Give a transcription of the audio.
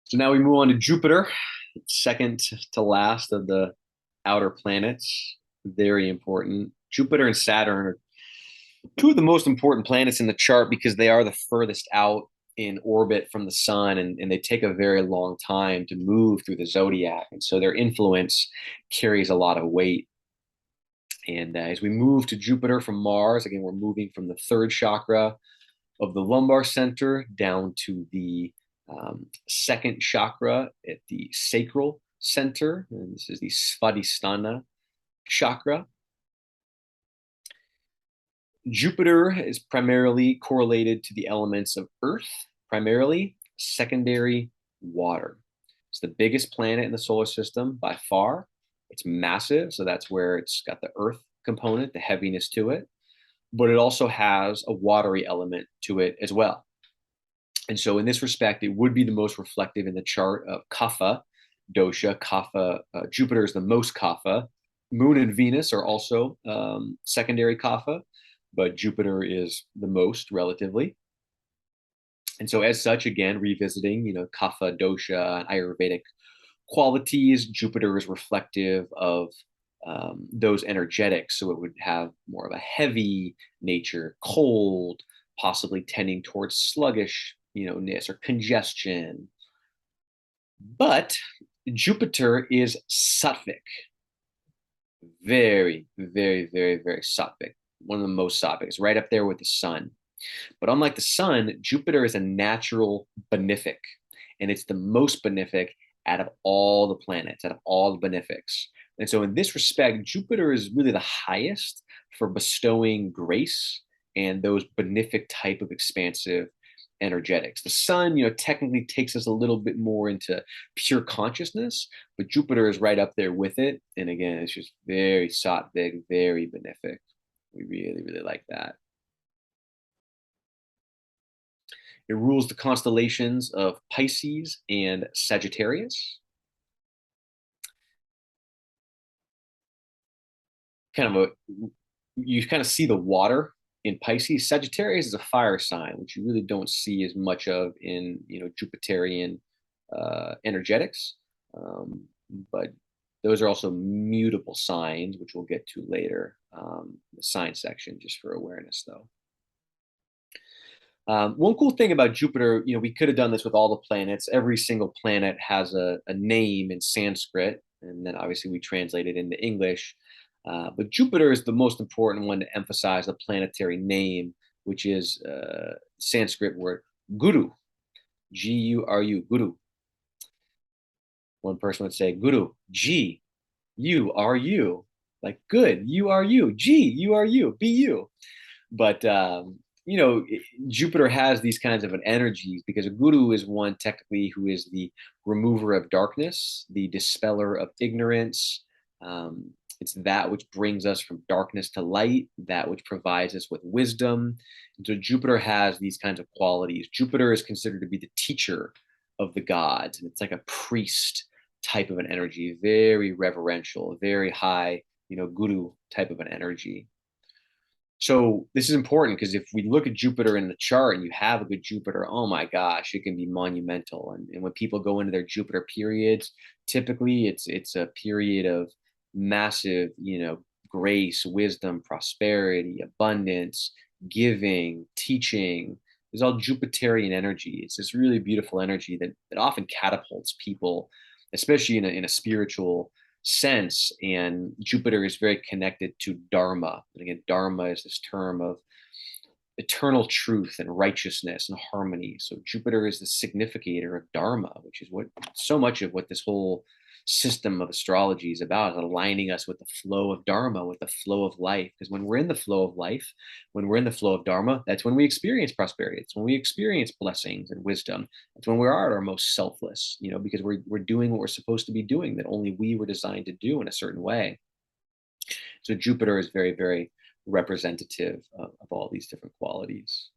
So now we move on to Jupiter, second to last of the outer planets. Very important. Jupiter and Saturn are two of the most important planets in the chart because they are the furthest out in orbit from the sun, and they take a very long time to move through the zodiac. And so their influence carries a lot of weight. And as we move to Jupiter from Mars, again, we're moving from the third chakra of the lumbar center down to the second chakra at the sacral center. And this is the Svadhisthana chakra. Jupiter is primarily correlated to the elements of earth, primarily secondary water. It's the biggest planet in the solar system by far. It's massive, so that's where it's got the earth component, the heaviness to it, but it also has a watery element to it as well. And so in this respect, it would be the most reflective in the chart of Kapha dosha. Kapha, Jupiter is the most Kapha. Moon and Venus are also secondary Kapha, but Jupiter is the most relatively. And so as such, again, revisiting, Kapha dosha and Ayurvedic qualities, Jupiter is reflective of those energetics. So it would have more of a heavy nature, cold, possibly tending towards sluggish, ness or congestion. But Jupiter is sattvic, very, very, very, very sattvic. One of the most sattvic. It's right up there with the sun. But unlike the sun, Jupiter is a natural benefic, and it's the most benefic out of all the planets, out of all the benefics. And so in this respect, Jupiter is really the highest for bestowing grace and those benefic type of expansive energetics. The sun, technically takes us a little bit more into pure consciousness, but Jupiter is right up there with it. And again, it's just very sattvic, very benefic. We really, really like that. It rules the constellations of Pisces and Sagittarius. You kind of see the water in Pisces. Sagittarius is a fire sign, which you really don't see as much of in Jupiterian energetics. But those are also mutable signs, which we'll get to later. The sign section, just for awareness, though. One cool thing about Jupiter, we could have done this with all the planets. Every single planet has a name in Sanskrit, and then obviously we translate it into English. But Jupiter is the most important one to emphasize the planetary name, which is Sanskrit word guru, Guru, guru. One person would say guru, G, you are you, like good, you are you, G, you are you, be you. But Jupiter has these kinds of energies because a guru is one technically who is the remover of darkness, the dispeller of ignorance. It's that which brings us from darkness to light, that which provides us with wisdom. And so Jupiter has these kinds of qualities. Jupiter is considered to be the teacher of the gods, and it's like a priest type of an energy, very reverential, very high, guru type of an energy. So this is important because if we look at Jupiter in the chart and you have a good Jupiter, oh my gosh, it can be monumental. And when people go into their Jupiter periods, typically it's a period of massive, grace, wisdom, prosperity, abundance, giving, teaching. There's all Jupiterian energy. It's this really beautiful energy that often catapults people, especially in a spiritual sense. And Jupiter is very connected to Dharma. And again, Dharma is this term of eternal truth and righteousness and harmony. So Jupiter is the significator of Dharma, which is what so much of what this whole system of astrology is about, aligning us with the flow of Dharma, with the flow of life. Because when we're in the flow of life, when we're in the flow of Dharma, that's when we experience prosperity. It's when we experience blessings and wisdom. It's when we're at our most selfless, because we're doing what we're supposed to be doing, that only we were designed to do in a certain way. So Jupiter is very, very representative of all these different qualities.